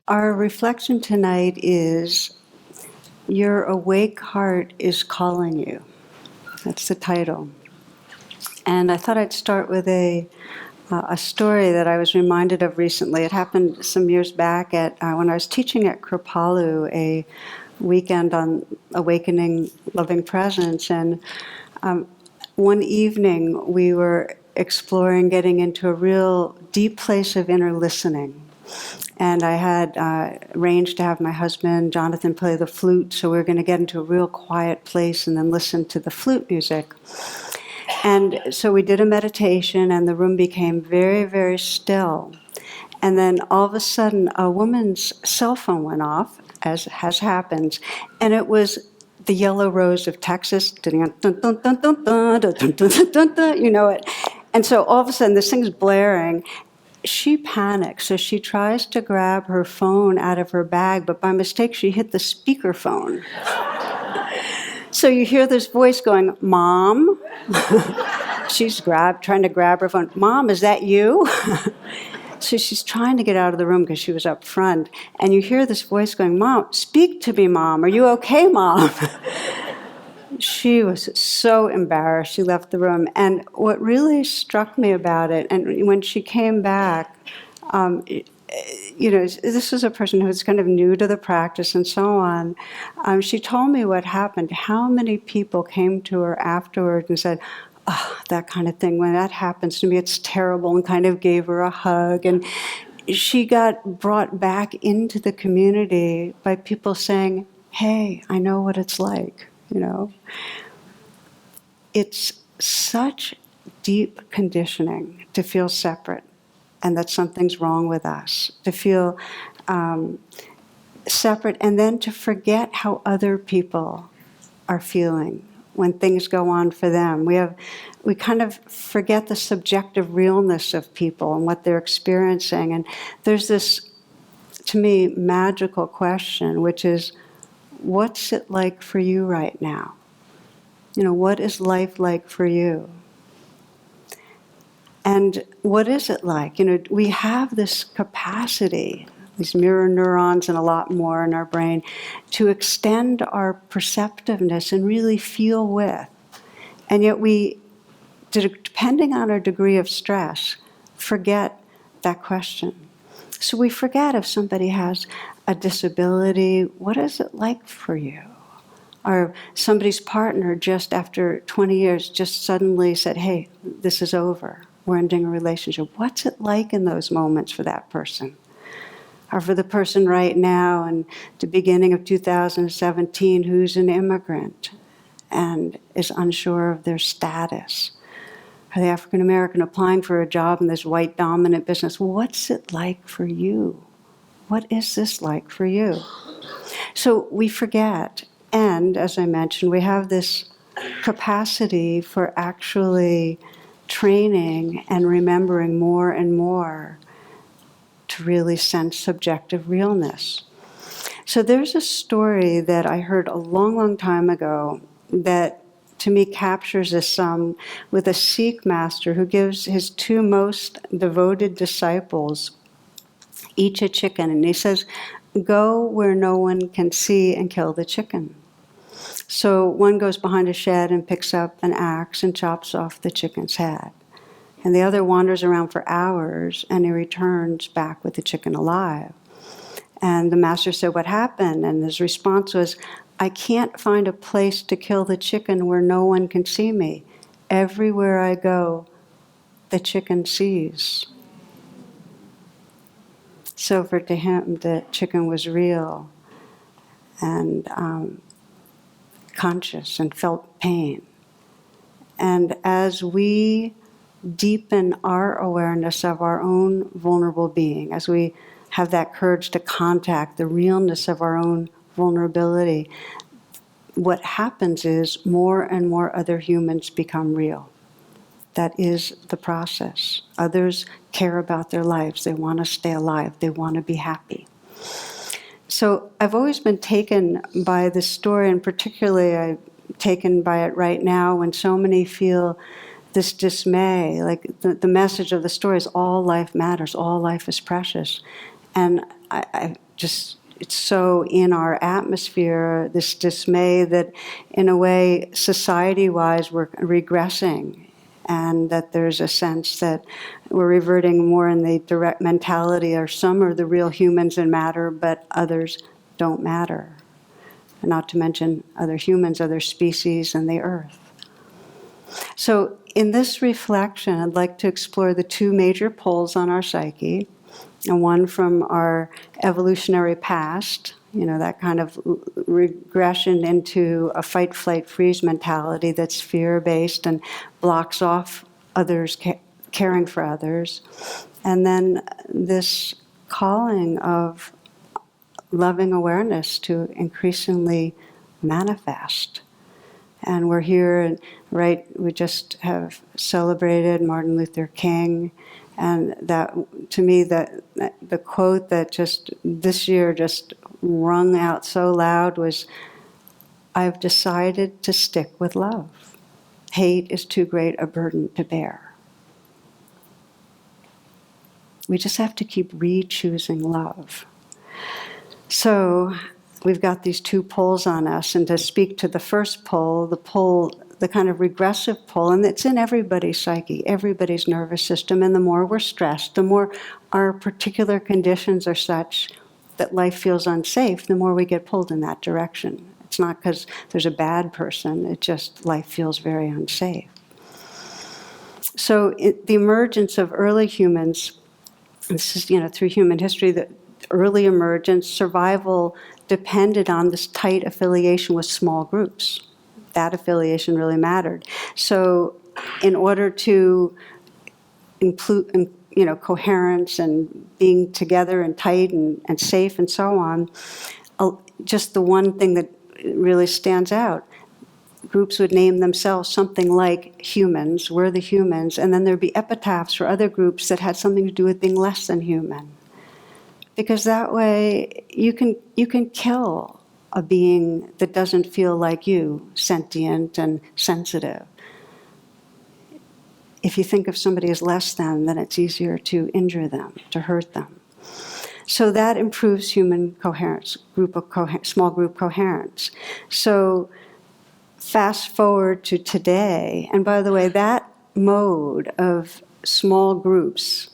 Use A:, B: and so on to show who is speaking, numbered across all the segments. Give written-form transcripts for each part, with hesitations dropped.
A: Our reflection tonight is Your Awake Heart is Calling You. That's the title. And I thought I'd start with a story that I was reminded of recently. It happened some years back at when I was teaching at Kripalu, a weekend on awakening loving presence. And one evening we were exploring getting into a real deep place of inner listening. And I had arranged to have my husband, Jonathan, play the flute, so we were going to get into a real quiet place and then listen to the flute music. And so we did a meditation, and the room became very, very still. And then all of a sudden, a woman's cell phone went off, as has happened, and it was the Yellow Rose of Texas, you know it. And so all of a sudden, this thing's blaring. She panics, so she tries to grab her phone out of her bag, but by mistake she hit the speakerphone. So you hear this voice going, "Mom?" She's trying to grab her phone. "Mom, is that you?" So she's trying to get out of the room because she was up front, and you hear this voice going, "Mom, speak to me, Mom. Are you okay, Mom?" She was so embarrassed, she left the room. And what really struck me about it, and when she came back, this is a person who's kind of new to the practice and so on. She told me what happened, how many people came to her afterwards and said, "Oh, that kind of thing, when that happens to me, it's terrible," and kind of gave her a hug. And she got brought back into the community by people saying, "Hey, I know what it's like." It's such deep conditioning to feel separate and that something's wrong with us, to feel separate and then to forget how other people are feeling when things go on for them. We kind of forget the subjective realness of people and what they're experiencing. And there's this, to me, magical question, which is, what's it like for you right now? What is life like for you? And what is it like? We have this capacity, these mirror neurons and a lot more in our brain, to extend our perceptiveness and really feel with. And yet we, depending on our degree of stress, forget that question. So we forget if somebody has a disability, what is it like for you? Or somebody's partner just after 20 years just suddenly said, "Hey, this is over. We're ending a relationship." What's it like in those moments for that person? Or for the person right now in the beginning of 2017 who's an immigrant and is unsure of their status. Or the African American applying for a job in this white dominant business. What's it like for you? What is this like for you? So we forget. And as I mentioned, we have this capacity for actually training and remembering more and more to really sense subjective realness. So there's a story that I heard a long, long time ago that to me captures this with a Sikh master who gives his two most devoted disciples each a chicken. And he says, "Go where no one can see and kill the chicken." So one goes behind a shed and picks up an axe and chops off the chicken's head. And the other wanders around for hours, and he returns back with the chicken alive. And the master said, "What happened?" And his response was, "I can't find a place to kill the chicken where no one can see me. Everywhere I go, the chicken sees." So to him, the chicken was real and conscious and felt pain. And as we deepen our awareness of our own vulnerable being, as we have that courage to contact the realness of our own vulnerability, what happens is more and more other humans become real. That is the process. Others care about their lives. They want to stay alive. They want to be happy. So I've always been taken by this story, and particularly I'm taken by it right now when so many feel this dismay. Like the message of the story is all life matters, all life is precious. And just, it's so in our atmosphere, this dismay that in a way, society-wise, we're regressing, and that there's a sense that we're reverting more in the direct mentality, or some are the real humans and matter, but others don't matter. Not to mention other humans, other species, and the earth. So in this reflection, I'd like to explore the two major poles on our psyche, and one from our evolutionary past, that kind of regression into a fight, flight, freeze mentality that's fear-based and blocks off others, caring for others. And then this calling of loving awareness to increasingly manifest. And we're here, and we just have celebrated Martin Luther King, and that, to me, the quote that just this year just rung out so loud was, "I've decided to stick with love. Hate is too great a burden to bear." We just have to keep re-choosing love. So we've got these two poles on us, and to speak to the first pole, the kind of regressive pole, and it's in everybody's psyche, everybody's nervous system, and the more we're stressed, the more our particular conditions are such that life feels unsafe, the more we get pulled in that direction. It's not because there's a bad person, it's just life feels very unsafe. So the emergence of early humans, this is, through human history, the early emergence, survival depended on this tight affiliation with small groups. That affiliation really mattered. So in order to include, coherence and being together and tight and safe and so on, just the one thing that really stands out, groups would name themselves something like humans, we're the humans, and then there'd be epitaphs for other groups that had something to do with being less than human. Because that way you can kill a being that doesn't feel like you, sentient and sensitive. If you think of somebody as less than, then it's easier to injure them, to hurt them. So that improves human coherence, small group coherence. So fast forward to today, and by the way, that mode of small groups,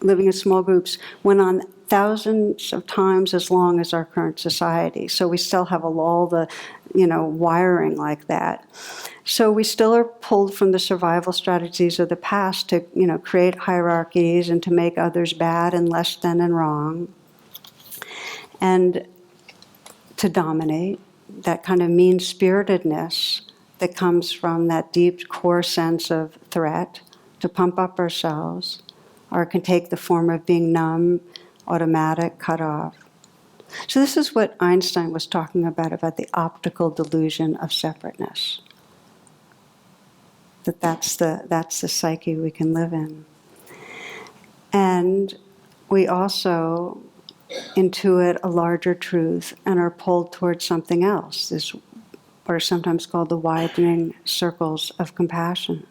A: living in small groups, went on thousands of times as long as our current society. So we still have all the, wiring like that. So we still are pulled from the survival strategies of the past to, create hierarchies and to make others bad and less than and wrong, and to dominate, that kind of mean-spiritedness that comes from that deep core sense of threat, to pump up ourselves, or it can take the form of being numb, automatic, cut off. So this is what Einstein was talking about the optical delusion of separateness. That's the psyche we can live in. And we also intuit a larger truth and are pulled towards something else, this what are sometimes called the widening circles of compassion.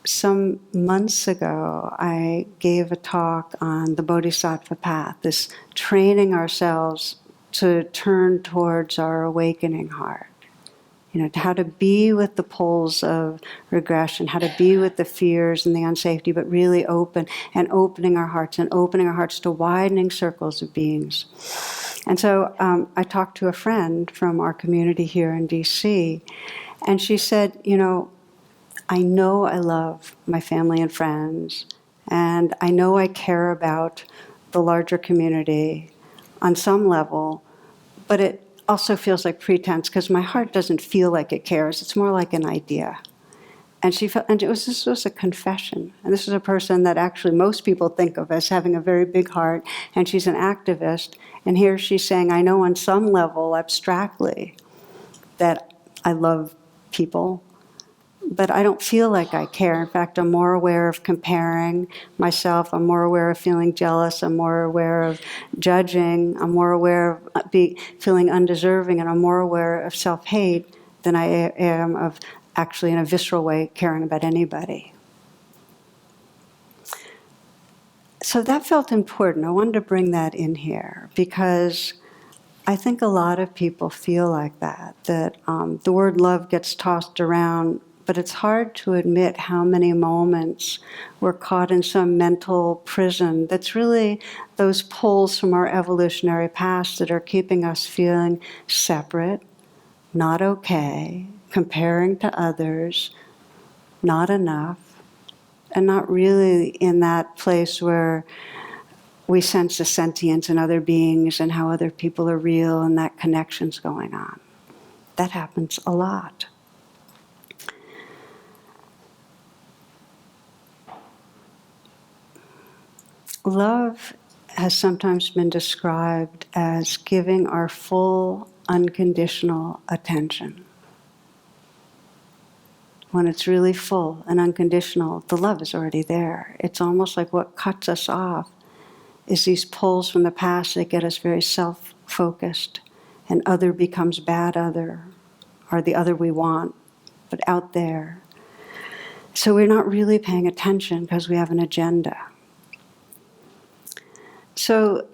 A: Some months ago, I gave a talk on the Bodhisattva path, this training ourselves to turn towards our awakening heart. How to be with the poles of regression, how to be with the fears and the unsafety, but really open, and opening our hearts to widening circles of beings. And so I talked to a friend from our community here in DC, and she said, I know I love my family and friends, and I know I care about the larger community on some level, but it also feels like pretense because my heart doesn't feel like it cares. It's more like an idea. And she felt, and this was a confession. And this is a person that actually most people think of as having a very big heart, and she's an activist. And here she's saying, I know on some level, abstractly, that I love people, but I don't feel like I care. In fact, I'm more aware of comparing myself. I'm more aware of feeling jealous. I'm more aware of judging. I'm more aware of feeling undeserving. And I'm more aware of self-hate than I am of actually, in a visceral way, caring about anybody. So that felt important. I wanted to bring that in here because I think a lot of people feel like that the word love gets tossed around, but it's hard to admit how many moments we're caught in some mental prison that's really those pulls from our evolutionary past that are keeping us feeling separate, not okay, comparing to others, not enough, and not really in that place where we sense a sentience in other beings and how other people are real and that connection's going on. That happens a lot. Love has sometimes been described as giving our full, unconditional attention. When it's really full and unconditional, the love is already there. It's almost like what cuts us off is these pulls from the past that get us very self-focused, and other becomes bad other, or the other we want, but out there. So we're not really paying attention because we have an agenda. So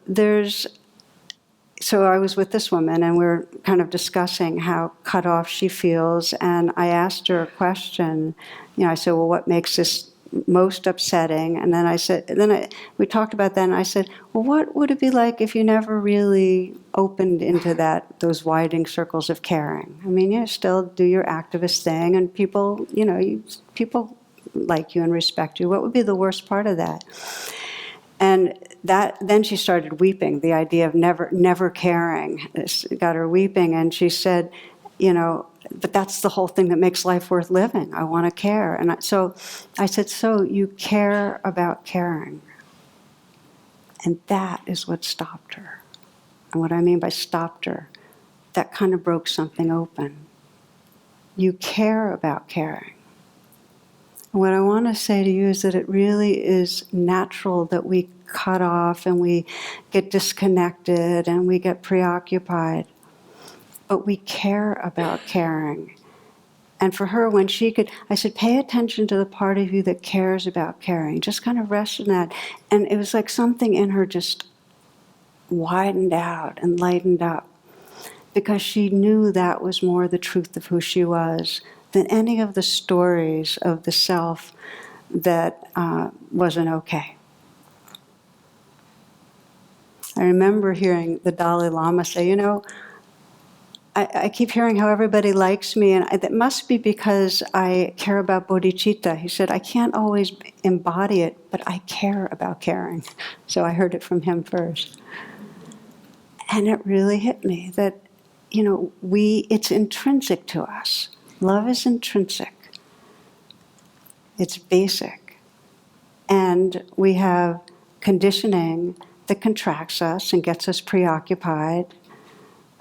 A: I was with this woman and we're kind of discussing how cut off she feels, and I asked her a question. I said, well, what makes this most upsetting? And then we talked about that, and I said, well, what would it be like if you never really opened into those widening circles of caring? I mean, you still do your activist thing, and people, people like you and respect you. What would be the worst part of that? And then she started weeping. The idea of never caring got her weeping, and she said, but that's the whole thing that makes life worth living. I want to care. And so I said, so you care about caring. And that is what stopped her. And what I mean by stopped her, that kind of broke something open. You care about caring. And what I want to say to you is that it really is natural that we cut off and we get disconnected and we get preoccupied. But we care about caring. And for her, I said, pay attention to the part of you that cares about caring. Just kind of rest in that. And it was like something in her just widened out and lightened up, because she knew that was more the truth of who she was than any of the stories of the self that wasn't okay. I remember hearing the Dalai Lama say, I keep hearing how everybody likes me, and that must be because I care about bodhicitta. He said, I can't always embody it, but I care about caring. So I heard it from him first. And it really hit me that, it's intrinsic to us. Love is intrinsic. It's basic. And we have conditioning that contracts us and gets us preoccupied.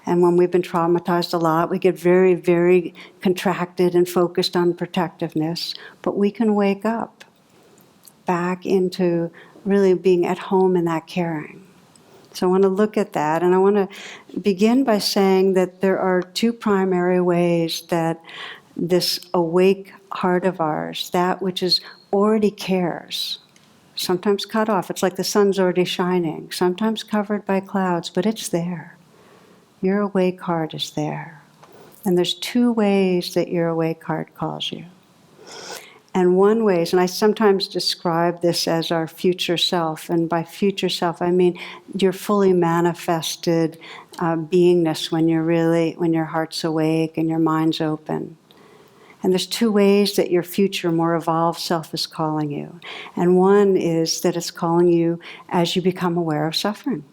A: And when we've been traumatized a lot, we get very, very contracted and focused on protectiveness. But we can wake up back into really being at home in that caring. So I want to look at that, and I want to begin by saying that there are two primary ways that this awake heart of ours, that which is already cares, sometimes cut off. It's like the sun's already shining, sometimes covered by clouds, but it's there. Your awake heart is there. And there's two ways that your awake heart calls you. And one way is, and I sometimes describe this as our future self, and by future self I mean your fully manifested beingness when your heart's awake and your mind's open. And there's two ways that your future, more evolved self is calling you. And one is that it's calling you as you become aware of suffering,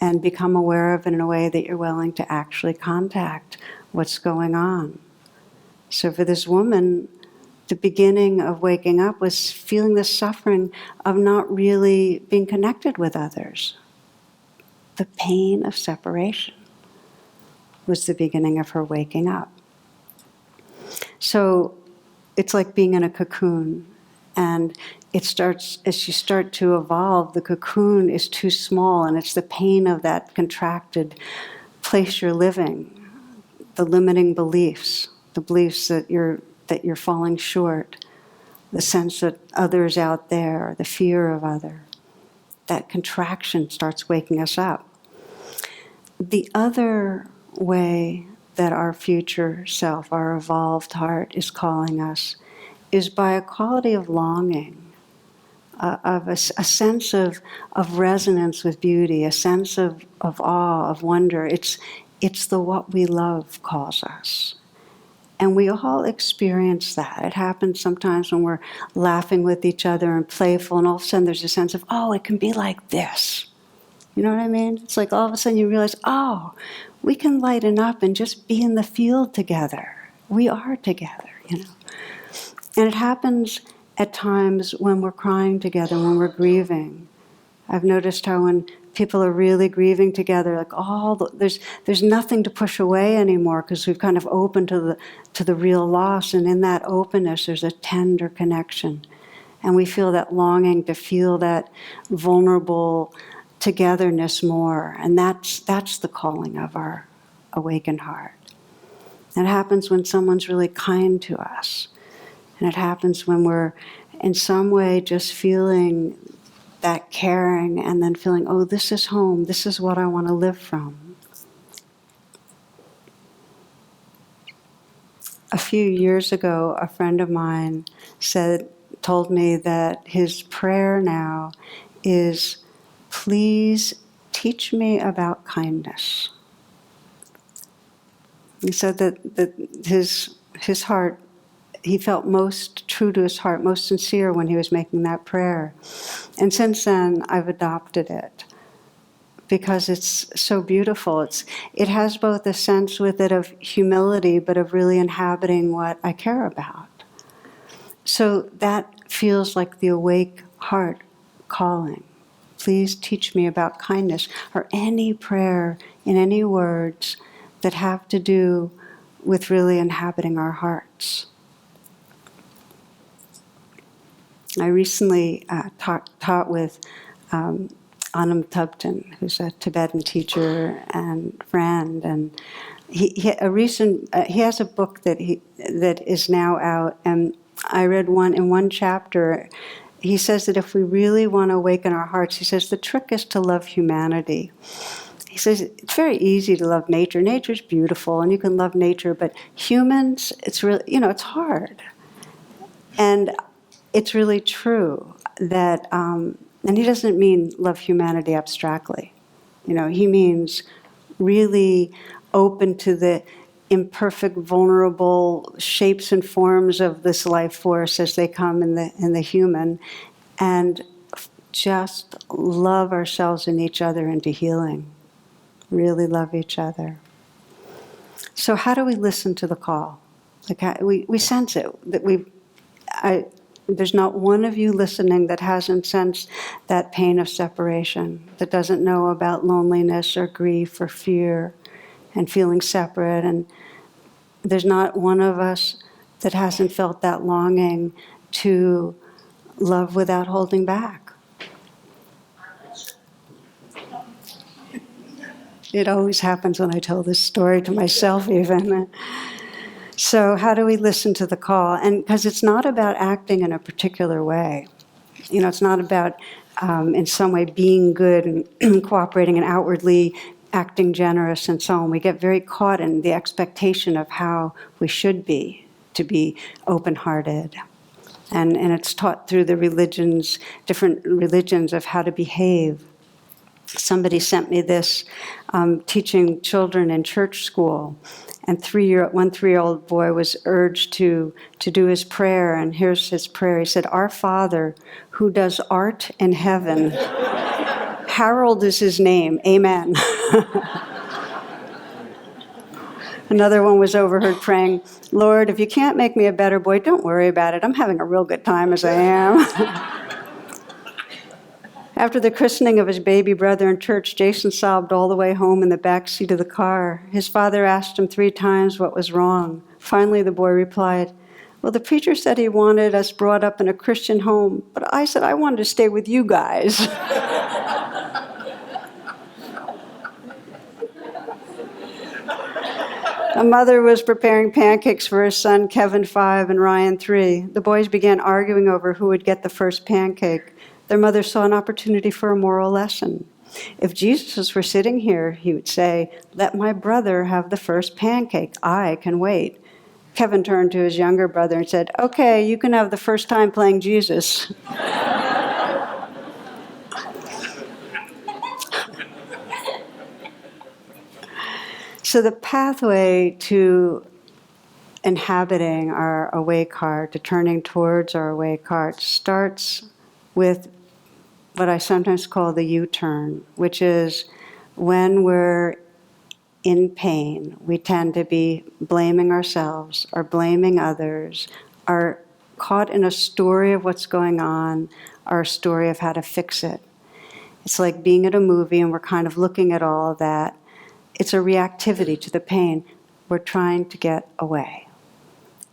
A: and become aware of it in a way that you're willing to actually contact what's going on. So for this woman, the beginning of waking up was feeling the suffering of not really being connected with others. The pain of separation was the beginning of her waking up. So it's like being in a cocoon, and it starts, as you start to evolve, the cocoon is too small, and it's the pain of that contracted place you're living, the limiting beliefs, the beliefs that you're falling short, the sense that others out there, the fear of other. that contraction starts waking us up. The other way that our future self, our evolved heart, is calling us is by a quality of longing, of a sense of resonance with beauty, a sense of awe, of wonder. It's the what we love calls us. And we all experience that. It happens sometimes when we're laughing with each other and playful, and all of a sudden there's a sense of, oh, it can be like this. You know what I mean? It's like all of a sudden you realize, oh, we can lighten up and just be in the field together. We are together, you know. And it happens at times when we're crying together, when we're grieving. I've noticed how when people are really grieving together, like there's nothing to push away anymore because we've kind of opened to the real loss, and in that openness there's a tender connection, and we feel that longing to feel that vulnerable togetherness more, and that's the calling of our awakened heart. It happens when someone's really kind to us, and it happens when we're in some way just feeling that caring and then feeling, oh, this is home, this is what I want to live from. A few years ago, a friend of mine told me that his prayer now is, please teach me about kindness. He said that his heart, he felt most true to his heart, most sincere when he was making that prayer. And since then, I've adopted it because it's so beautiful. It has both a sense with it of humility, but of really inhabiting what I care about. So that feels like the awake heart calling. Please teach me about kindness, or any prayer in any words that have to do with really inhabiting our hearts. I recently taught with Anam Thubten, who's a Tibetan teacher and friend, and he has a book that is now out, and I read in one chapter. He says that if we really want to awaken our hearts, he says the trick is to love humanity. He says it's very easy to love nature. Nature's beautiful, and you can love nature, but humans, it's really, it's hard. And it's really true that, and he doesn't mean love humanity abstractly. He means really open to the imperfect, vulnerable shapes and forms of this life force as they come in the human, and just love ourselves and each other into healing. Really love each other. So how do we listen to the call? We sense it, that there's not one of you listening that hasn't sensed that pain of separation, that doesn't know about loneliness or grief or fear and feeling separate. And there's not one of us that hasn't felt that longing to love without holding back. It always happens when I tell this story to myself even. So how do we listen to the call? And because it's not about acting in a particular way. It's not about in some way being good and cooperating and outwardly acting generous and so on. We get very caught in the expectation of how we should be, to be open-hearted. And it's taught through the different religions of how to behave. Somebody sent me this teaching children in church school. And one 3-year-old boy was urged to do his prayer, and here's his prayer. He said, "Our Father, who does art in heaven, Harold is his name, amen." Another one was overheard praying, "Lord, if you can't make me a better boy, don't worry about it. I'm having a real good time as I am." After the christening of his baby brother in church, Jason sobbed all the way home in the back seat of the car. His father asked him 3 times what was wrong. Finally, the boy replied, "Well, the preacher said he wanted us brought up in a Christian home, but I said I wanted to stay with you guys." A mother was preparing pancakes for her son, Kevin, 5, and Ryan, 3. The boys began arguing over who would get the first pancake. Their mother saw an opportunity for a moral lesson. If Jesus were sitting here, he would say, "Let my brother have the first pancake. I can wait." Kevin turned to his younger brother and said, "Okay, you can have the first time playing Jesus." So the pathway to inhabiting our awake heart, to turning towards our awake heart, starts with what I sometimes call the U-turn, which is when we're in pain, we tend to be blaming ourselves or blaming others, are caught in a story of what's going on, or a story of how to fix it. It's like being at a movie and we're kind of looking at all of that. It's a reactivity to the pain. We're trying to get away.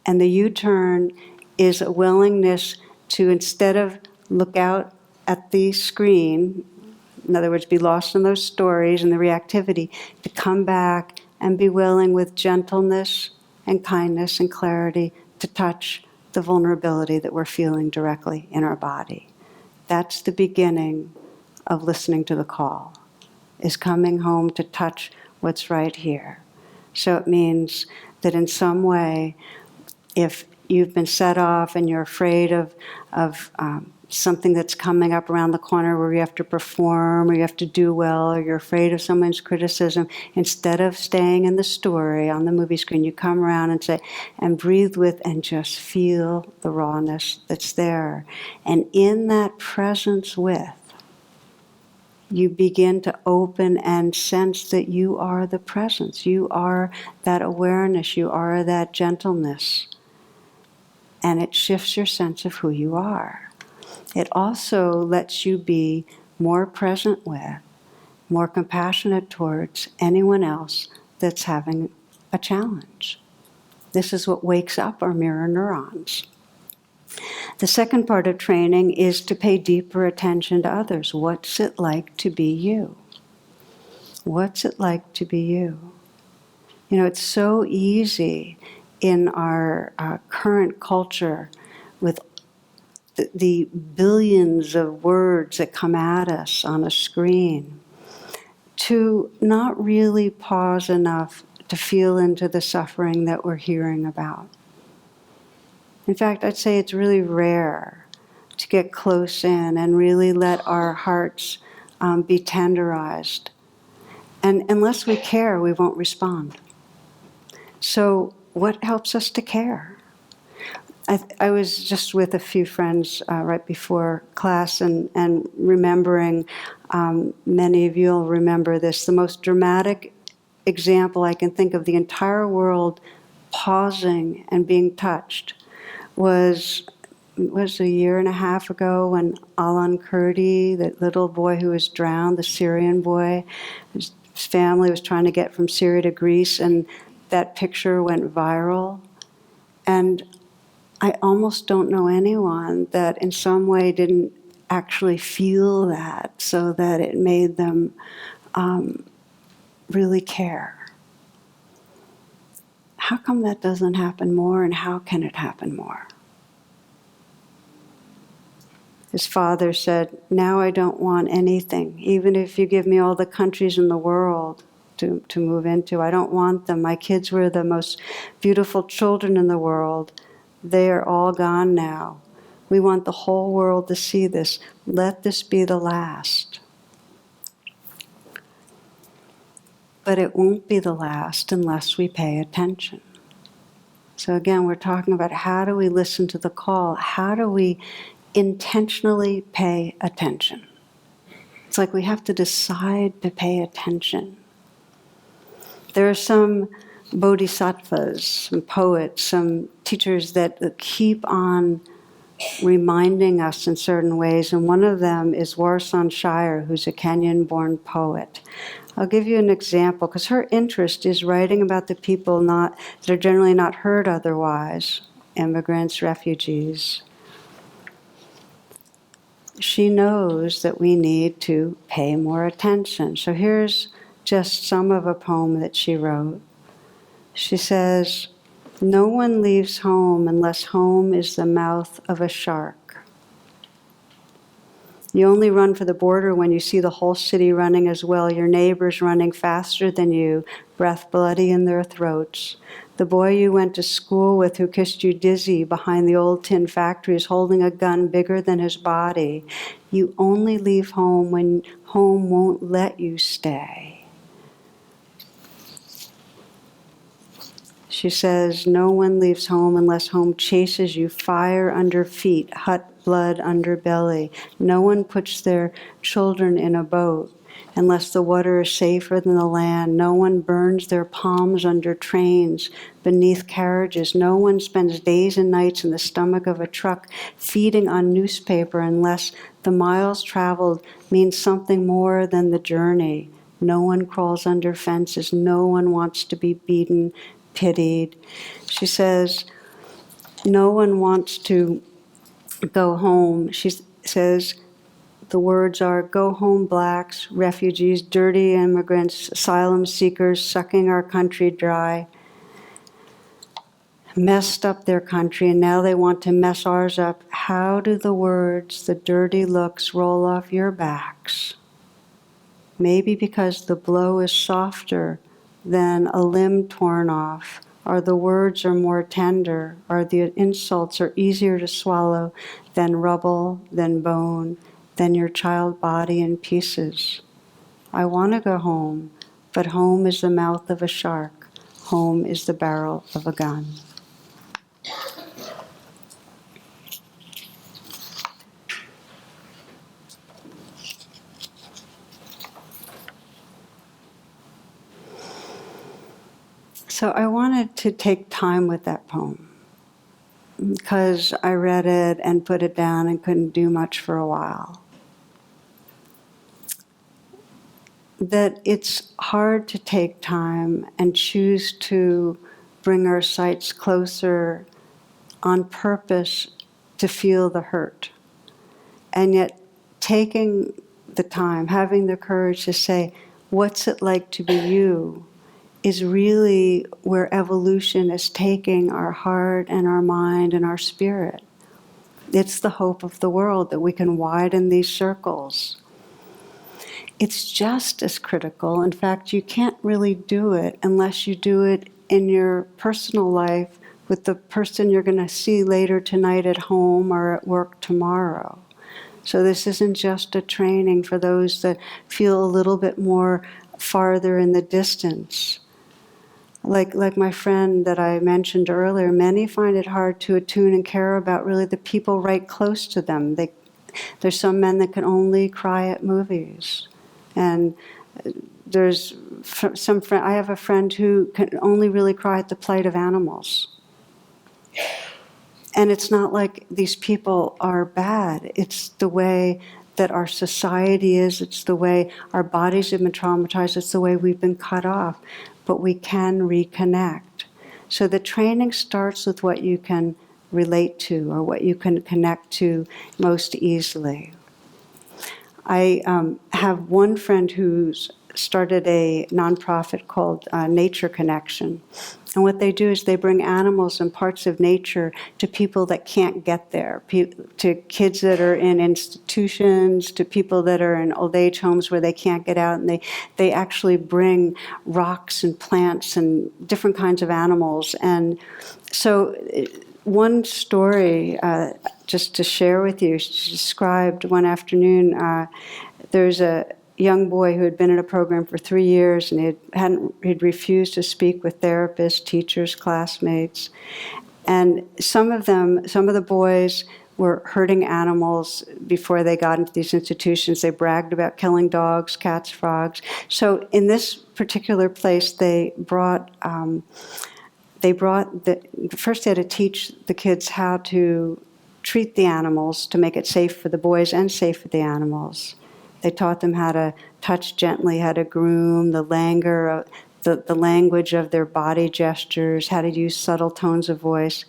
A: And the U-turn is a willingness to, instead of look out at the screen, in other words, be lost in those stories and the reactivity, to come back and be willing with gentleness and kindness and clarity to touch the vulnerability that we're feeling directly in our body. That's the beginning of listening to the call, is coming home to touch what's right here. So it means that in some way, if you've been set off and you're afraid of something that's coming up around the corner where you have to perform or you have to do well, or you're afraid of someone's criticism, instead of staying in the story on the movie screen, you come around and say, and breathe with and just feel the rawness that's there. And in that presence with, you begin to open and sense that you are the presence. You are that awareness. You are that gentleness. And it shifts your sense of who you are. It also lets you be more present with, more compassionate towards anyone else that's having a challenge. This is what wakes up our mirror neurons. The second part of training is to pay deeper attention to others. What's it like to be you? What's it like to be you? You know, it's so easy in our current culture with the billions of words that come at us on a screen to not really pause enough to feel into the suffering that we're hearing about. In fact, I'd say it's really rare to get close in and really let our hearts be tenderized. And unless we care, we won't respond. So what helps us to care? I was just with a few friends right before class and remembering, many of you will remember this, the most dramatic example I can think of, the entire world pausing and being touched, was a year and a half ago when Alan Kurdi, that little boy who was drowned, the Syrian boy, his family was trying to get from Syria to Greece, and that picture went viral. And I almost don't know anyone that in some way didn't actually feel that, so that it made them really care. How come that doesn't happen more, and how can it happen more? His father said, "Now I don't want anything, even if you give me all the countries in the world to move into. I don't want them. My kids were the most beautiful children in the world. They are all gone now. We want the whole world to see this. Let this be the last." But it won't be the last unless we pay attention. So again, we're talking about how do we listen to the call? How do we intentionally pay attention? It's like we have to decide to pay attention. There are some bodhisattvas, some poets, some teachers that keep on reminding us in certain ways, and one of them is Warsan Shire, who's a Kenyan-born poet. I'll give you an example, because her interest is writing about the people that are generally not heard otherwise, immigrants, refugees. She knows that we need to pay more attention. So here's just some of a poem that she wrote. She says, "No one leaves home unless home is the mouth of a shark. You only run for the border when you see the whole city running as well, your neighbors running faster than you, breath bloody in their throats. The boy you went to school with who kissed you dizzy behind the old tin factory is holding a gun bigger than his body. You only leave home when home won't let you stay. She says, no one leaves home unless home chases you, fire under feet, hot blood under belly. No one puts their children in a boat unless the water is safer than the land. No one burns their palms under trains, beneath carriages. No one spends days and nights in the stomach of a truck feeding on newspaper unless the miles traveled means something more than the journey. No one crawls under fences. No one wants to be beaten, pitied. She says, no one wants to go home. She says, the words are, go home blacks, refugees, dirty immigrants, asylum seekers, sucking our country dry. Messed up their country and now they want to mess ours up. How do the words, the dirty looks roll off your backs? Maybe because the blow is softer than a limb torn off, or the words are more tender, or the insults are easier to swallow than rubble, than bone, than your child body in pieces. I want to go home, but home is the mouth of a shark. Home is the barrel of a gun. So I wanted to take time with that poem because I read it and put it down and couldn't do much for a while. That it's hard to take time and choose to bring our sights closer on purpose to feel the hurt. And yet taking the time, having the courage to say, what's it like to be you, is really where evolution is taking our heart and our mind and our spirit. It's the hope of the world that we can widen these circles. It's just as critical. In fact, you can't really do it unless you do it in your personal life with the person you're going to see later tonight at home or at work tomorrow. So this isn't just a training for those that feel a little bit more farther in the distance. Like my friend that I mentioned earlier, many find it hard to attune and care about really the people right close to them. There's some men that can only cry at movies. And there's some friend, I have a friend who can only really cry at the plight of animals. And it's not like these people are bad. It's the way that our society is. It's the way our bodies have been traumatized. It's the way we've been cut off. But we can reconnect. So the training starts with what you can relate to or what you can connect to most easily. I have one friend who's started a nonprofit called Nature Connection. And what they do is they bring animals and parts of nature to people that can't get there, to kids that are in institutions, to people that are in old age homes where they can't get out. And they actually bring rocks and plants and different kinds of animals. And so one story, just to share with you, she described one afternoon, there's a young boy who had been in a program for 3 years, and he'd refused to speak with therapists, teachers, classmates. And some of the boys were hurting animals before they got into these institutions. They bragged about killing dogs, cats, frogs. So in this particular place, first they had to teach the kids how to treat the animals to make it safe for the boys and safe for the animals. They taught them how to touch gently, how to groom, the language of their body gestures, how to use subtle tones of voice.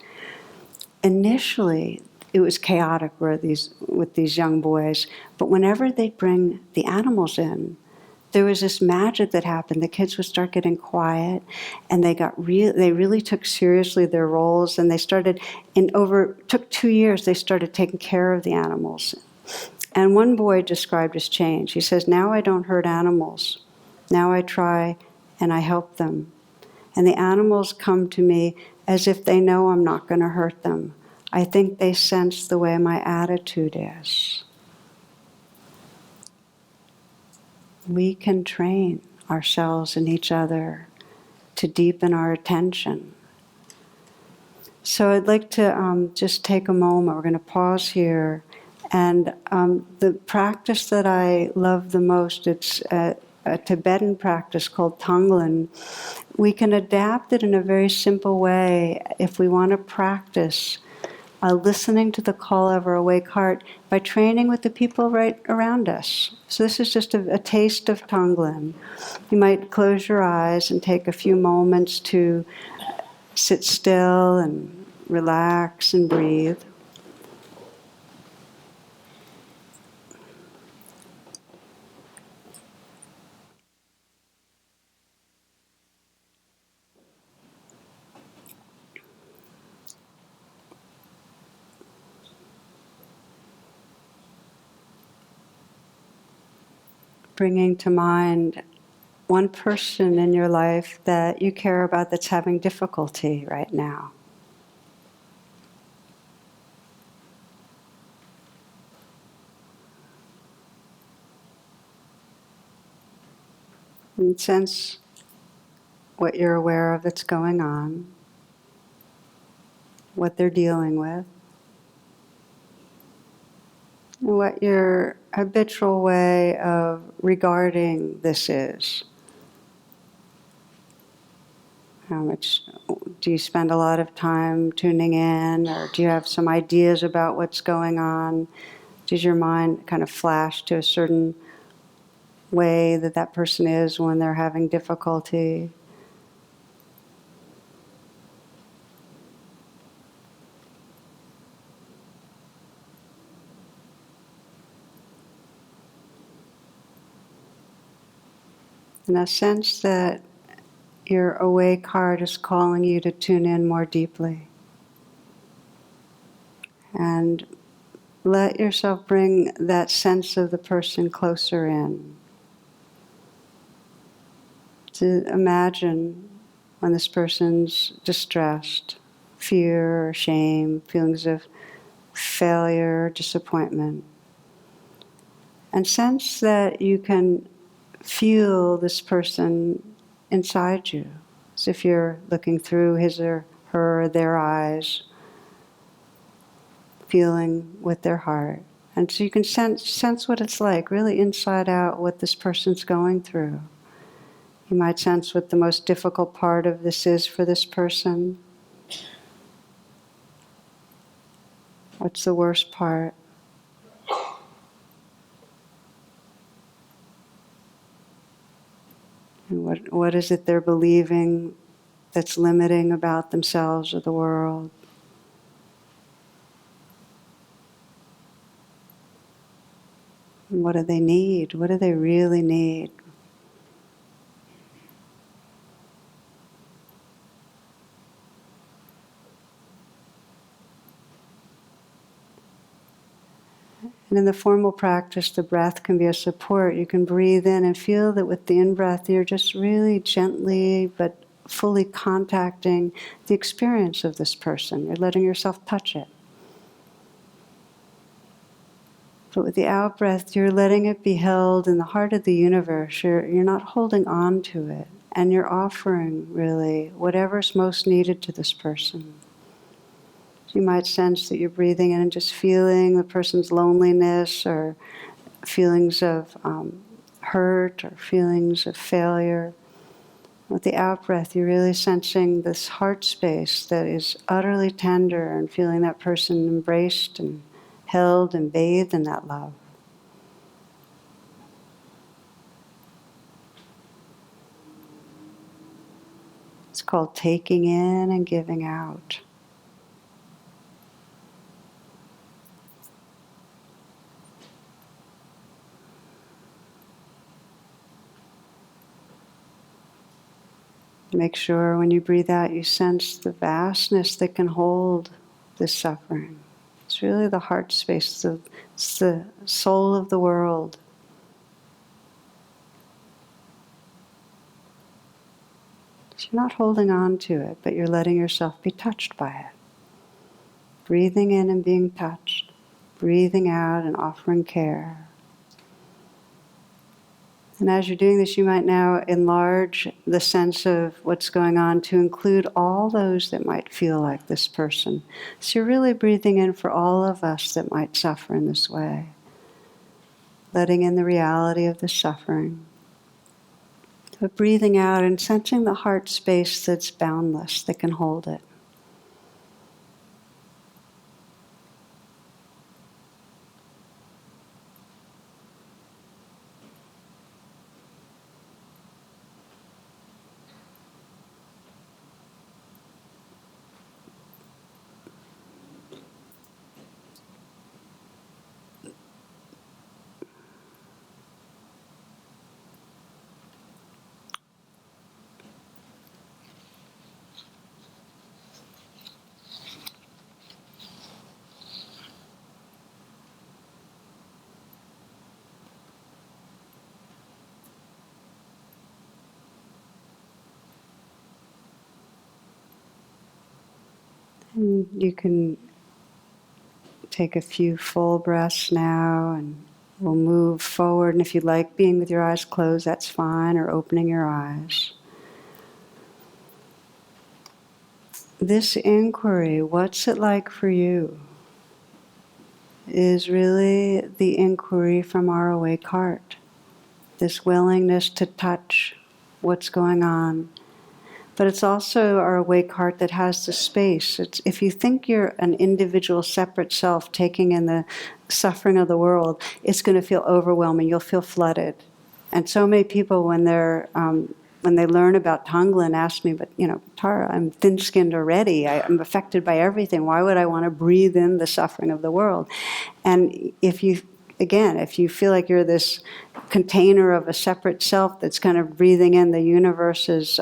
A: Initially, it was chaotic with these young boys, but whenever they'd bring the animals in, there was this magic that happened. The kids would start getting quiet, and they really took seriously their roles, and they started, took 2 years, they started taking care of the animals. And one boy described his change. He says, now I don't hurt animals. Now I try and I help them. And the animals come to me as if they know I'm not going to hurt them. I think they sense the way my attitude is. We can train ourselves and each other to deepen our attention. So I'd like to just take a moment. We're going to pause here. And the practice that I love the most, it's a Tibetan practice called Tonglen. We can adapt it in a very simple way if we want to practice listening to the call of our awake heart by training with the people right around us. So this is just a taste of Tonglen. You might close your eyes and take a few moments to sit still and relax and breathe. Bringing to mind one person in your life that you care about that's having difficulty right now. And sense what you're aware of that's going on, what they're dealing with, and what your habitual way of regarding this is. How much do you spend a lot of time tuning in, or do you have some ideas about what's going on? Does your mind kind of flash to a certain way that that person is when they're having difficulty? And a sense that your awake heart is calling you to tune in more deeply. And let yourself bring that sense of the person closer in. To imagine when this person's distressed, fear or shame, feelings of failure, disappointment. And sense that you can feel this person inside you, as if you're looking through his or her or their eyes, feeling with their heart. And so you can sense what it's like, really inside out, what this person's going through. You might sense what the most difficult part of this is for this person. What's the worst part? And what is it they're believing that's limiting about themselves or the world? And what do they need? What do they really need? And in the formal practice, the breath can be a support. You can breathe in and feel that with the in-breath, you're just really gently but fully contacting the experience of this person. You're letting yourself touch it. But with the out-breath, you're letting it be held in the heart of the universe. You're not holding on to it. And you're offering, really, whatever's most needed to this person. You might sense that you're breathing in and just feeling the person's loneliness or feelings of hurt or feelings of failure. With the out-breath, you're really sensing this heart space that is utterly tender and feeling that person embraced and held and bathed in that love. It's called taking in and giving out. Make sure when you breathe out, you sense the vastness that can hold this suffering. It's It's really the heart space. It's the soul of the world. So you're not holding on to it, but you're letting yourself be touched by it. Breathing in and being touched. Breathing out and offering care. And as you're doing this, you might now enlarge the sense of what's going on to include all those that might feel like this person. So you're really breathing in for all of us that might suffer in this way. Letting in the reality of the suffering. But breathing out and sensing the heart space that's boundless, that can hold it. And you can take a few full breaths now, and we'll move forward. And if you like being with your eyes closed, that's fine, or opening your eyes. This inquiry, what's it like for you, is really the inquiry from our awake heart. This willingness to touch what's going on. But it's also our awake heart that has the space. If you think you're an individual, separate self taking in the suffering of the world, it's going to feel overwhelming. You'll feel flooded. And so many people, when they learn about Tonglen, ask me, but Tara, I'm thin-skinned already. I'm affected by everything. Why would I want to breathe in the suffering of the world? And if you feel like you're this container of a separate self that's kind of breathing in the universe's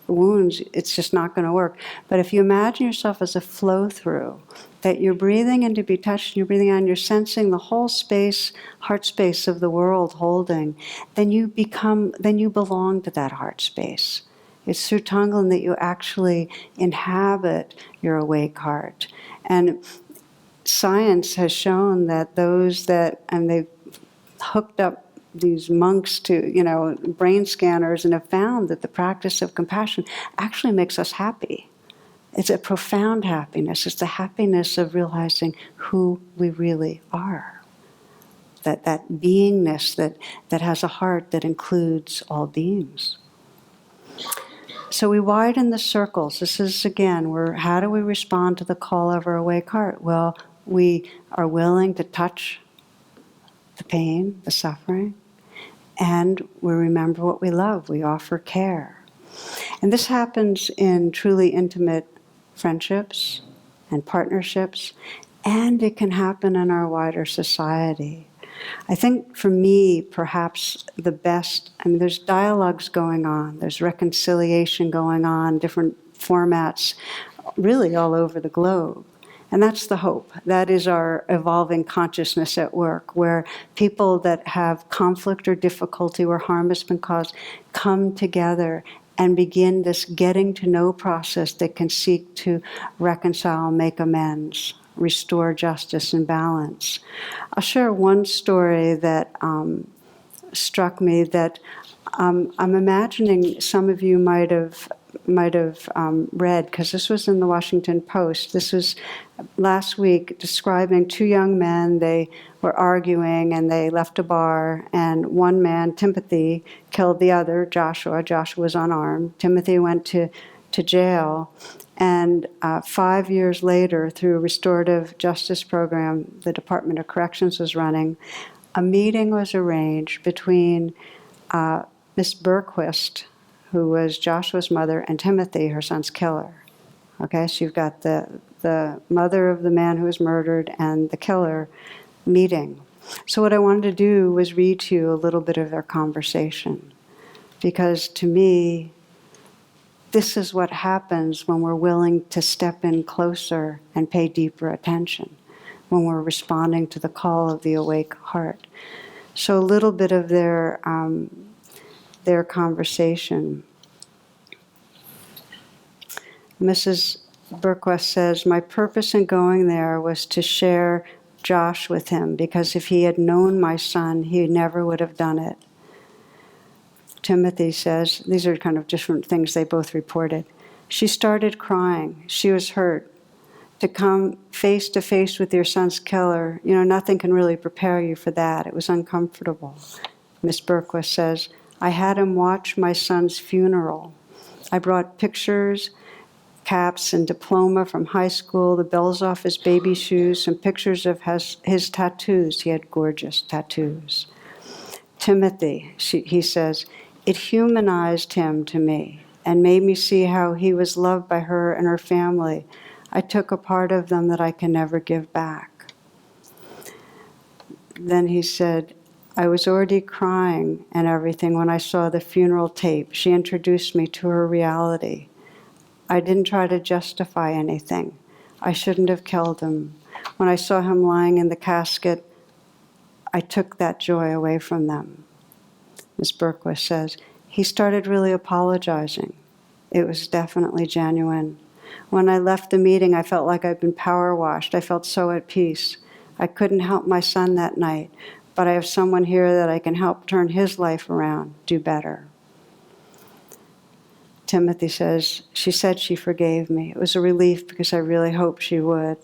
A: wounds, it's just not going to work. But if you imagine yourself as a flow-through, that you're breathing in to be touched, and you're breathing out, and you're sensing the whole space, heart space of the world holding, then you belong to that heart space. It's through Tonglen that you actually inhabit your awake heart. And science has shown that they've hooked up these monks to, brain scanners, and have found that the practice of compassion actually makes us happy. It's a profound happiness. It's the happiness of realizing who we really are. That beingness that has a heart that includes all beings. So we widen the circles. This is, again, how do we respond to the call of our awake heart? Well, we are willing to touch the pain, the suffering, and we remember what we love. We offer care. And this happens in truly intimate friendships and partnerships, and it can happen in our wider society. I think for me, perhaps the best, there's dialogues going on, there's reconciliation going on, different formats, really all over the globe. And that's the hope. That is our evolving consciousness at work, where people that have conflict or difficulty where harm has been caused come together and begin this getting to know process that can seek to reconcile, make amends, restore justice and balance. I'll share one story that struck me that I'm imagining some of you might have read, because this was in the Washington Post. This was last week, describing two young men. They were arguing and they left a bar, and one man, Timothy, killed the other, Joshua. Joshua was unarmed. Timothy went to jail, and 5 years later, through a restorative justice program the Department of Corrections was running, a meeting was arranged between Miss Berquist, who was Joshua's mother, and Timothy, her son's killer. Okay, so you've got the mother of the man who was murdered and the killer meeting. So what I wanted to do was read to you a little bit of their conversation, because to me, this is what happens when we're willing to step in closer and pay deeper attention. when we're responding to the call of the awake heart. So a little bit of their conversation. Mrs. Berquist says, my purpose in going there was to share Josh with him, because if he had known my son, he never would have done it. Timothy says, these are kind of different things they both reported. She started crying. She was hurt. To come face to face with your son's killer, nothing can really prepare you for that. It was uncomfortable. Miss Berquist says, I had him watch my son's funeral. I brought pictures, caps, and diploma from high school, the bells off his baby shoes, some pictures of his tattoos. He had gorgeous tattoos. Timothy, he says, it humanized him to me and made me see how he was loved by her and her family. I took a part of them that I can never give back. Then he said, I was already crying and everything when I saw the funeral tape. She introduced me to her reality. I didn't try to justify anything. I shouldn't have killed him. When I saw him lying in the casket, I took that joy away from them. Ms. Berquist says, he started really apologizing. It was definitely genuine. When I left the meeting, I felt like I'd been power washed. I felt so at peace. I couldn't help my son that night, but I have someone here that I can help turn his life around, do better. Timothy says, she said she forgave me. It was a relief because I really hoped she would.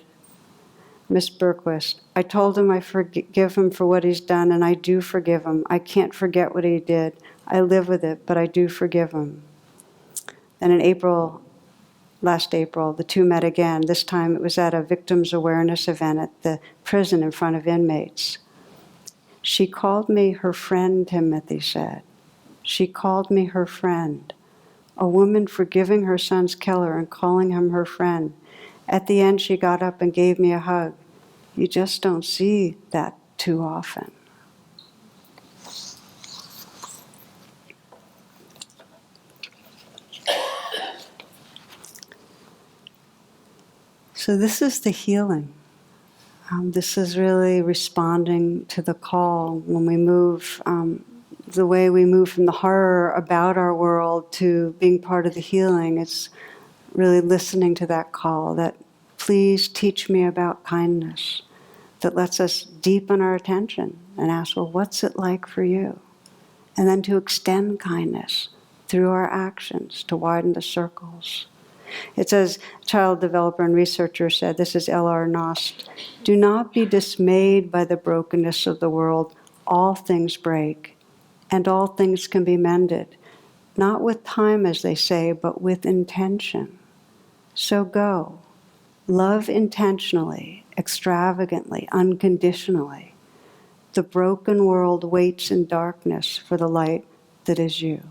A: Miss Berquist, I told him I forgive him for what he's done, and I do forgive him. I can't forget what he did. I live with it, but I do forgive him. And in last April, the two met again. This time it was at a victims awareness event at the prison in front of inmates. She called me her friend, Timothy said. She called me her friend. A woman forgiving her son's killer and calling him her friend. At the end, she got up and gave me a hug. You just don't see that too often. So this is the healing. This is really responding to the call when we move, the way we move from the horror about our world to being part of the healing. It's really listening to that call, that please teach me about kindness, that lets us deepen our attention and ask, well, what's it like for you? And then to extend kindness through our actions, to widen the circles. It says, child developer and researcher said, this is L.R. Nost, do not be dismayed by the brokenness of the world. All things break, and all things can be mended. Not with time, as they say, but with intention. So go. Love intentionally, extravagantly, unconditionally. The broken world waits in darkness for the light that is you.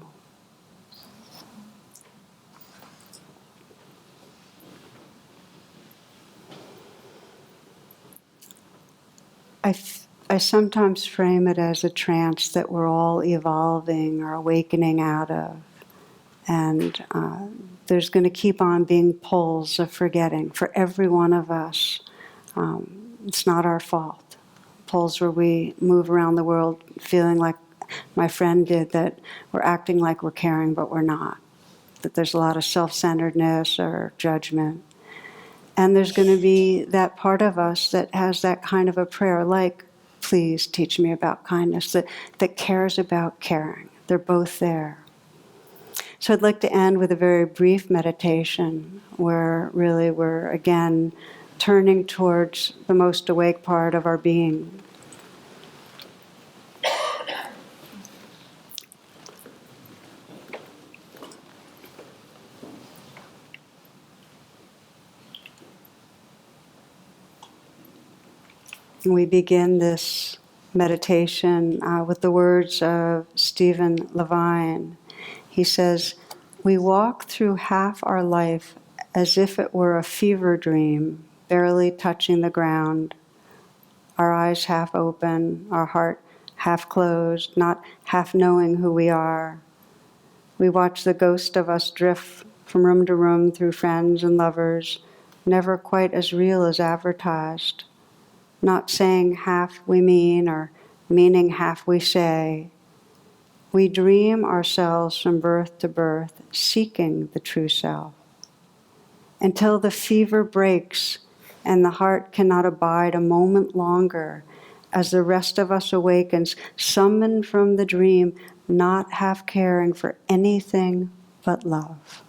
A: I sometimes frame it as a trance that we're all evolving or awakening out of. And there's going to keep on being pulls of forgetting for every one of us. It's not our fault. Pulls where we move around the world feeling like my friend did, that we're acting like we're caring, but we're not. That there's a lot of self-centeredness or judgment. And there's going to be that part of us that has that kind of a prayer, like, please teach me about kindness, that cares about caring. They're both there. So I'd like to end with a very brief meditation where really we're, again, turning towards the most awake part of our being. We begin this meditation with the words of Stephen Levine. He says, we walk through half our life as if it were a fever dream, barely touching the ground, our eyes half open, our heart half closed, not half knowing who we are. We watch the ghost of us drift from room to room through friends and lovers, never quite as real as advertised. not saying half we mean or meaning half we say. We dream ourselves from birth to birth, seeking the true self, until the fever breaks and the heart cannot abide a moment longer, as the rest of us awakens, summoned from the dream, not half caring for anything but love.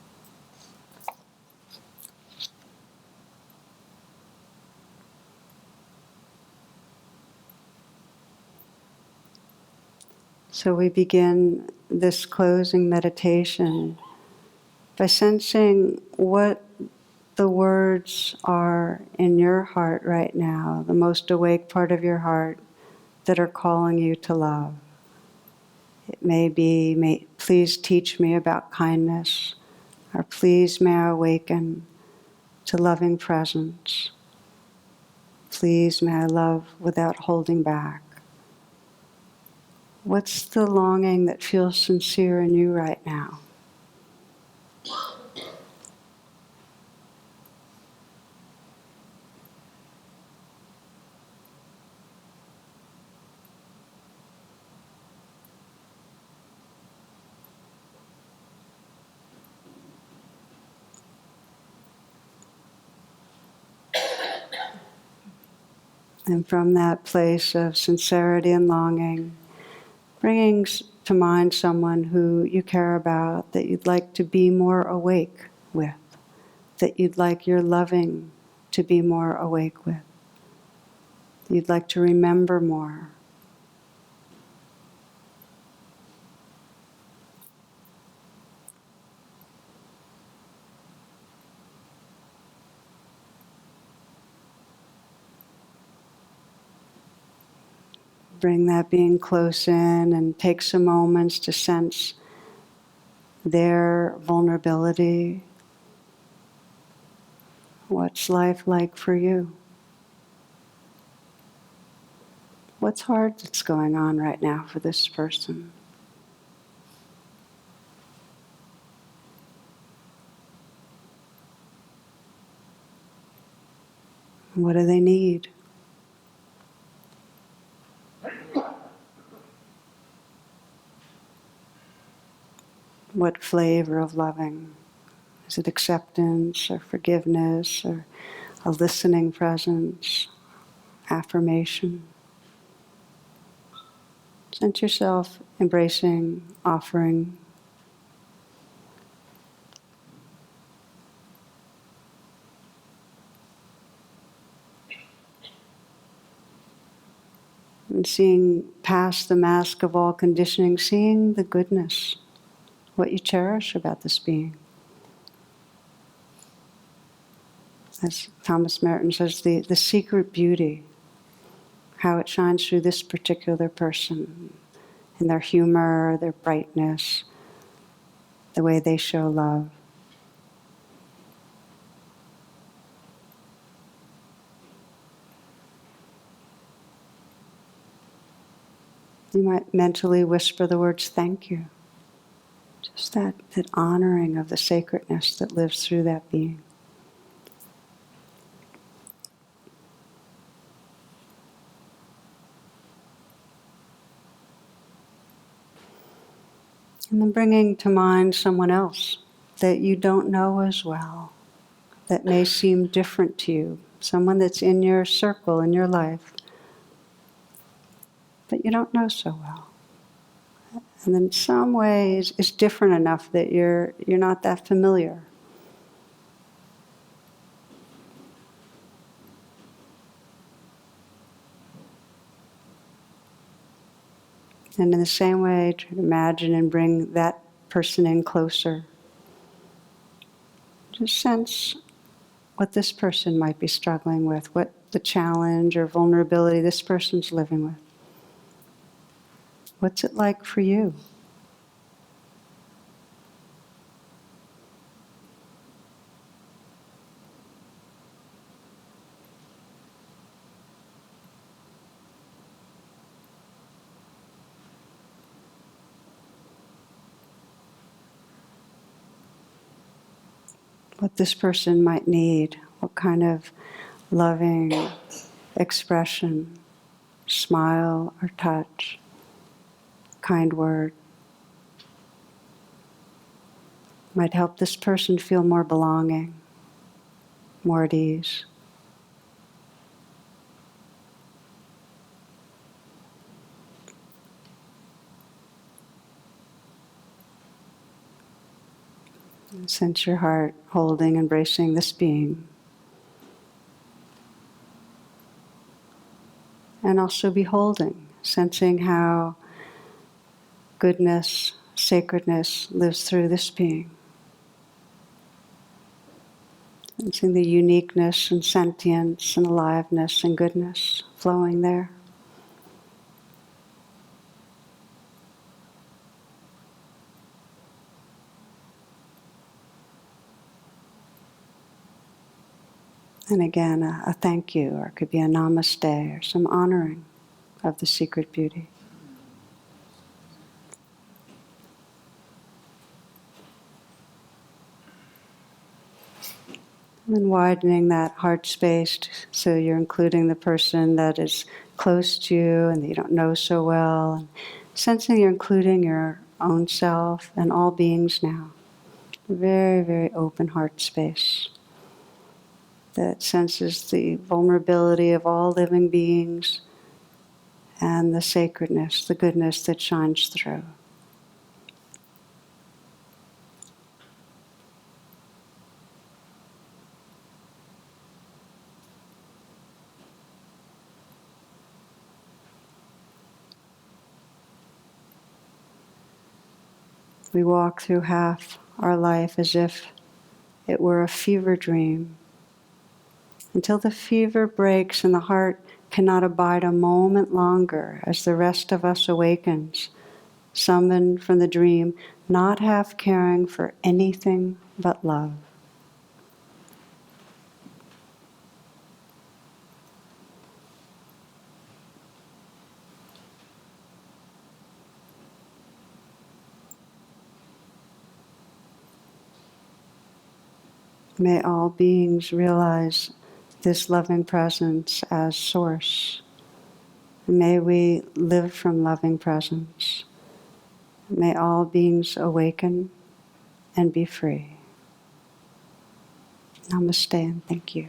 A: So we begin this closing meditation by sensing what the words are in your heart right now, the most awake part of your heart, that are calling you to love. It may be, please teach me about kindness, or please may I awaken to loving presence. Please may I love without holding back. What's the longing that feels sincere in you right now? And from that place of sincerity and longing, bringing to mind someone who you care about, that you'd like to be more awake with, that you'd like your loving to be more awake with, you'd like to remember more. Bring that being close in and take some moments to sense their vulnerability. What's life like for you? What's hard that's going on right now for this person? What do they need? What flavor of loving? Is it acceptance or forgiveness or a listening presence, affirmation? Sense yourself embracing, offering. And seeing past the mask of all conditioning, seeing the goodness, what you cherish about this being. As Thomas Merton says, the secret beauty, how it shines through this particular person, in their humor, their brightness, the way they show love. You might mentally whisper the words, thank you. Just that honoring of the sacredness that lives through that being. And then bringing to mind someone else that you don't know as well, that may seem different to you, someone that's in your circle, in your life, that you don't know so well. And in some ways is different enough that you're not that familiar. And in the same way, try to imagine and bring that person in closer. Just sense what this person might be struggling with, what the challenge or vulnerability this person's living with. What's it like for you? What this person might need, what kind of loving expression, smile or touch, kind word, might help this person feel more belonging, more at ease. And sense your heart holding, embracing this being. And also beholding, sensing how goodness, sacredness lives through this being. Sensing the uniqueness and sentience and aliveness and goodness flowing there. And again, a thank you, or it could be a namaste, or some honoring of the secret beauty. And widening that heart space so you're including the person that is close to you and that you don't know so well. And sensing you're including your own self and all beings now. Very, very open heart space that senses the vulnerability of all living beings and the sacredness, the goodness that shines through. We walk through half our life as if it were a fever dream, until the fever breaks and the heart cannot abide a moment longer as the rest of us awakens, summoned from the dream, not half caring for anything but love. May all beings realize this loving presence as source. May we live from loving presence. May all beings awaken and be free. Namaste and thank you.